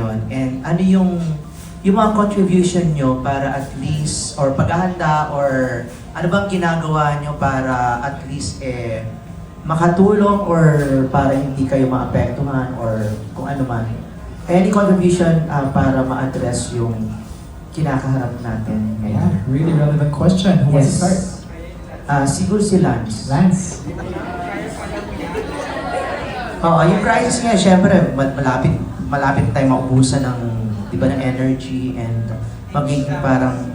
ngayon? And ano yung mga contribution nyo para at least, or paghahanda, or ano bang ginagawa nyo para at least makatulong or para hindi kayo maapektuhan or kung ano man. Any contribution para ma-address yung kinakaharap natin Yeah, ngayon? really relevant question. Who wants to start? Siguro si Lance. Lance. Oo, yung crisis nga, syempre, malapit tayo maubusan ng, di ba, ng energy and magiging parang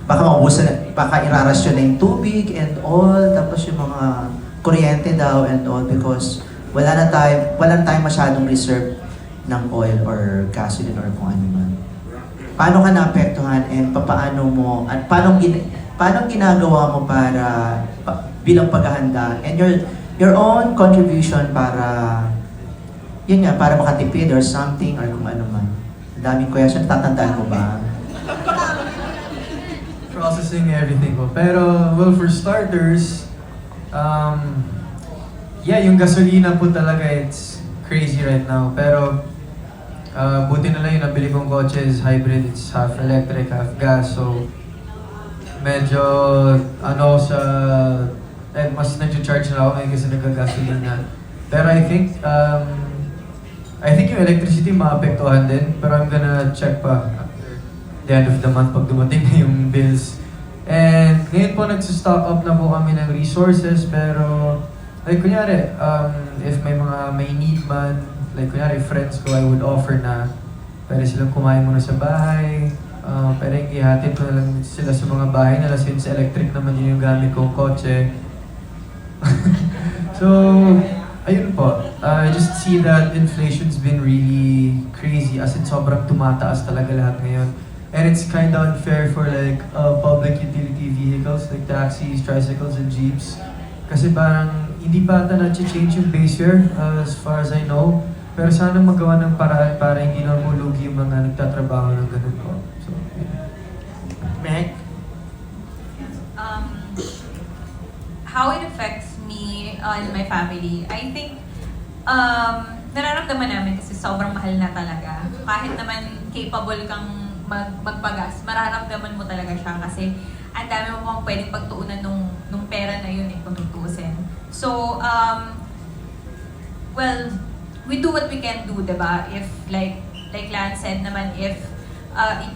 baka maubusan, baka irarasyon na yung tubig and all, tapos yung mga kuryente daw and all because walang tayong masyadong reserve ng oil or gasoline or kung ano man. Paano ka naapektuhan and paano mo, at paano ginagawa mo para bilang paghahanda and your own contribution para yun nga, para makatipid or something or kung ano man. Daming question, tatandaan mo ba? Processing everything ko. Pero, well, for starters, yeah, yung gasolina po talaga, it's crazy right now. Pero, buti na lang yung nabili kong kotse is hybrid. It's half electric, half gas. So, medyo, mas nag-charge na ako ngayon kasi nagka-gasolina. Pero I think yung electricity maapektuhan din. Pero I'm gonna check pa after the end of the month pag dumating na yung bills. And ngayon po nagsistock up na po kami ng resources. Pero, like kunyari, if may need man, like kunyari friends ko, I would offer na pwede silang kumain muna sa bahay. Pwede ihatid ko na lang sila sa mga bahay nila since electric naman yun yung gamit kong kotse. So, ayun po. I just see that inflation's been really crazy as in sobrang tumataas talaga lahat ngayon. And it's kind of unfair for like public utility vehicles like taxis, tricycles, and jeeps. Kasi parang hindi pa ata na-change yung base fare as far as I know. Pero sana magawa ng paraan para hindi na mulugi yung mga nagtatrabaho ng ganun po. So, yeah. Meg? How it affects me and my family, I think nararamdaman namin kasi sobrang mahal na talaga. Kahit naman capable kang magpagas, mararamdaman mo talaga siya kasi ang dami mo pang pwedeng pagtuunan nung pera na yun kung tutuusin. So, well, we do what we can do, diba? If, like Lance said naman, if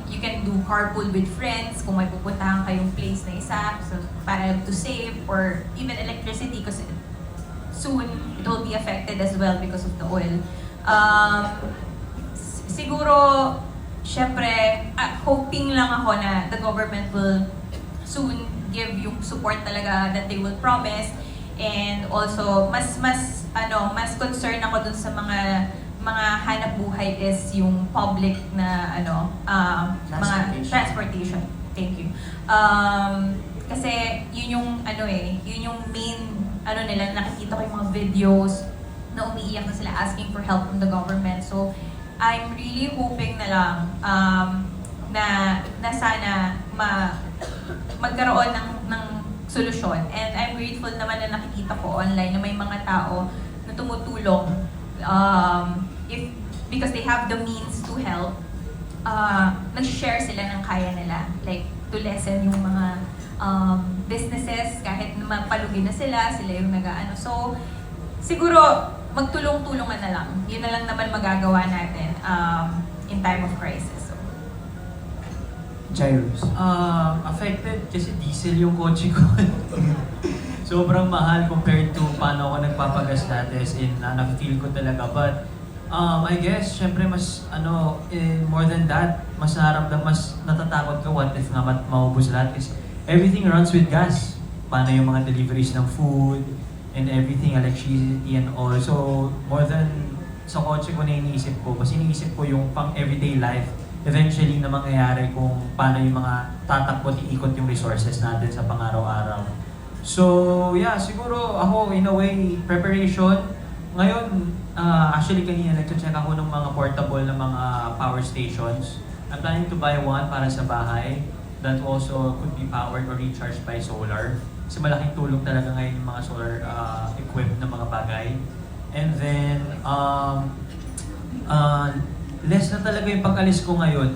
you can do carpool with friends, kung may pupuntahan kayong place na isa, so para to save, or even electricity, kasi soon it will be affected as well because of the oil. Siguro, syempre, hoping lang ako na the government will soon give yung support talaga that they will promise, and also mas concerned ako dun sa mga hanap buhay is yung public na mga transportation. Thank you. Kasi yun yung yun yung main nila, nakikita ko yung mga videos na umiiyak na sila asking for help from the government. So I'm really hoping na lang na sana magkaroon ng solusyon. And I'm grateful naman na nakikita ko online na may mga tao na tumutulong because they have the means to help, nag-share sila ng kaya nila. Like, to lessen yung mga businesses, kahit mapalugi na sila yung nag-aano. So, siguro, magtulong-tulungan na lang. Yun na lang naman magagawa natin in time of crisis. So. Jairus. Affected kasi diesel yung kotse ko. Sobrang mahal compared to paano ako nagpapagas dati, as in na-feel ko talaga. But I guess, syempre mas more than that, mas natatakot ka what if nga maubos lahat is everything runs with gas. Paano yung mga deliveries ng food and everything, electricity and all. So more than sa kotse ko na iniisip ko, mas iniisip ko yung pang everyday life eventually na mangyayari kung paano yung mga tatakbo at iikot yung resources natin sa pang-araw-araw. So, yeah, siguro ako, in a way, preparation. Ngayon, actually kanina nag-check ako ng mga portable na mga power stations. I'm planning to buy one para sa bahay that also could be powered or recharged by solar. Kasi malaking tulong talaga ngayon yung mga solar equipped na mga bagay. And then, less na talaga yung pag-alis ko ngayon.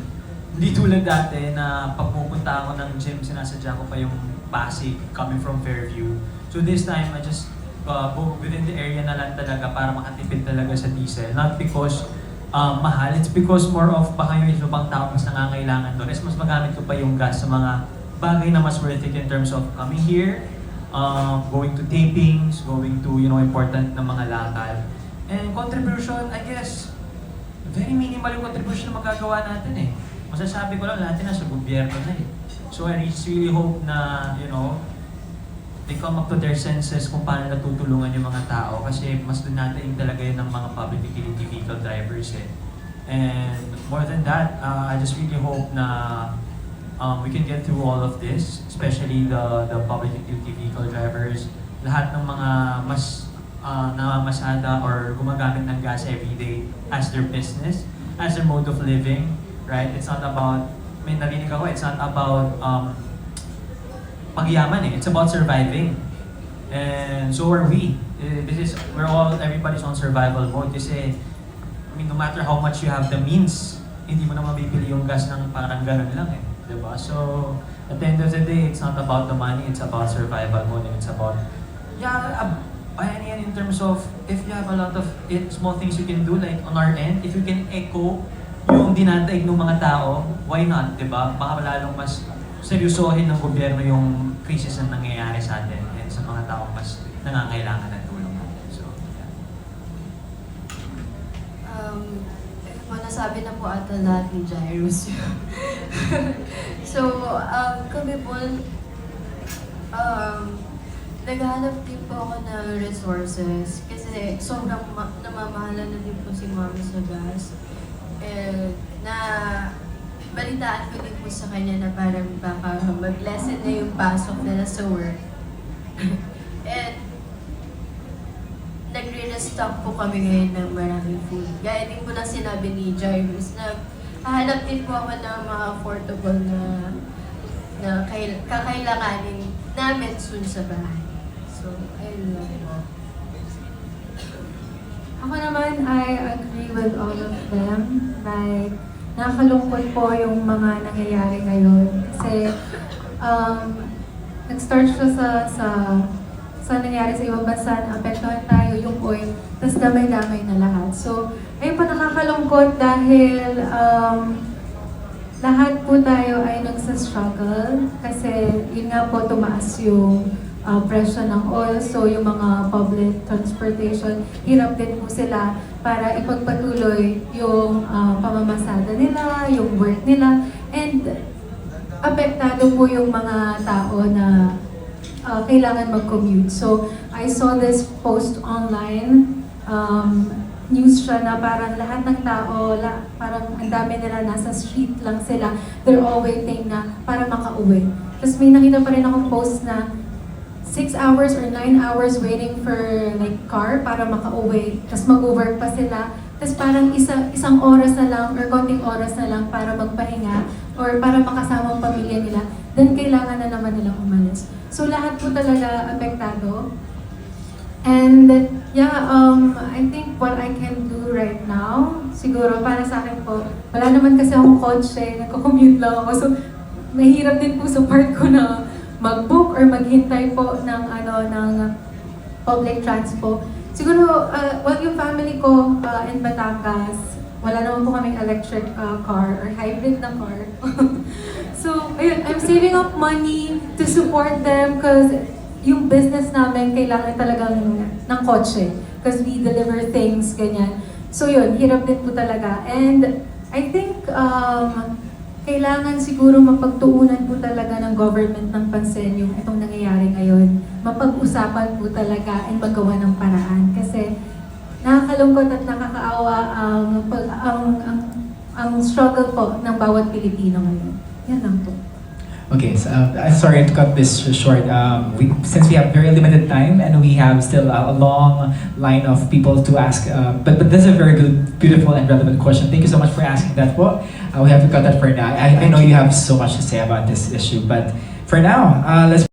Hindi tulad dati na pag pupunta ako ng gym, sinasadya ko pa yung Pasig coming from Fairview. So this time, I just go within the area na lang talaga para makatipid talaga sa diesel. Not because mahal, it's because more of baka yung ibang tao mas nangangailangan doon. Mas magamit ko pa yung gas sa mga bagay na mas worth it in terms of coming here, going to tapings, going to important na mga lakal. And contribution, I guess, very minimal yung contribution na magagawa natin eh. Masasabi ko lang, lahat na sa gobyerno na eh. So I really hope na, they come up to their senses kung paano natutulungan yung mga tao kasi mas doon natin talaga yun ng mga public utility vehicle drivers eh. And more than that, I just really hope na we can get through all of this, especially the public utility vehicle drivers, lahat ng mga mas namamasada or gumagamit ng gas every day as their business, as their mode of living, right? It's not about, may narinig ako, it's not about pagyaman eh. It's about surviving. And so are we. Everybody's on survival mode kasi, no matter how much you have the means, hindi mo na mabibili yung gas ng parang ganun lang eh. Diba? So, at the end of the day, it's not about the money, it's about survival mode and it's about, in terms of, if you have a lot of small things you can do, like on our end, if you can echo yung dinadaig ng mga tao, why not, di ba? Baka lalong mas seryosohin ng gobyerno yung krisis na nangyayari sa atin and sa mga tao mas nangangailangan ng tulong natin. So, nasabi na po ata lahat ni Jairus. So, kami po, naghahanap din po ako ng resources kasi sobrang namamahala na din po si Mama sa gas. Na balitaan ko din po sa kanya na parang baka mag-lessen na yung pasok nila sa work. And nagre-restock po kami ngayon ng maraming food. Gaya din po lang sinabi ni Jairus na hahanap din po ako ng mga affordable na kakailanganin namin soon sa bahay. So, ayun lang po. Ako naman, I agree with all of them. Like, nakakalungkot po yung mga nangyayari ngayon. Kasi, nag-start siya sa nangyari sa ibang bansa, naapektuhan tayo yung oil, tapos damay-damay na lahat. So, ayun po nakakalungkot dahil lahat po tayo ay nagsa-struggle kasi yun nga po tumaas yung presyo ng oil. So, yung mga public transportation, hirap din po sila para ipagpatuloy yung pamamasada nila, yung work nila, and apektado po yung mga tao na kailangan mag-commute. So, I saw this post online, news siya na parang lahat ng tao, parang ang dami nila nasa street lang sila, they're all waiting na para makauwi. Tapos may nakita pa rin akong post na 6 hours or 9 hours waiting for like car para makauwi. Tapos mag-work pa sila. Tapos parang isang oras na lang or konting oras na lang para magpahinga or para makasama ang pamilya nila. Then kailangan na naman nilang umalis. So lahat po talaga apektado. And yeah, I think what I can do right now, siguro para sa akin po, wala naman kasi akong kotse, nagko-commute lang ako. So mahirap din po sa part ko na mag-book or maghintay po ng public transport. Siguro, yung family ko in Batangas, wala naman po kaming electric car or hybrid na car. So, ayun, I'm saving up money to support them because yung business namin kailangan talagang ng kotse because we deliver things, ganyan. So yun, hirap din po talaga. And I think kailangan siguro mapagtuunan po talaga ng government ng pansin yung itong nangyayari ngayon. Mapag-usapan po talaga and magawa ng paraan. Kasi nakakalungkot at nakakaawa ang struggle po ng bawat Pilipino ngayon. Yan lang po. Okay, so I'm sorry to cut this short. Since we have very limited time and we have still a long line of people to ask, but this is a very good, beautiful and relevant question. Thank you so much for asking that. Well, we have to cut that for now. I know you have so much to say about this issue, but for now, let's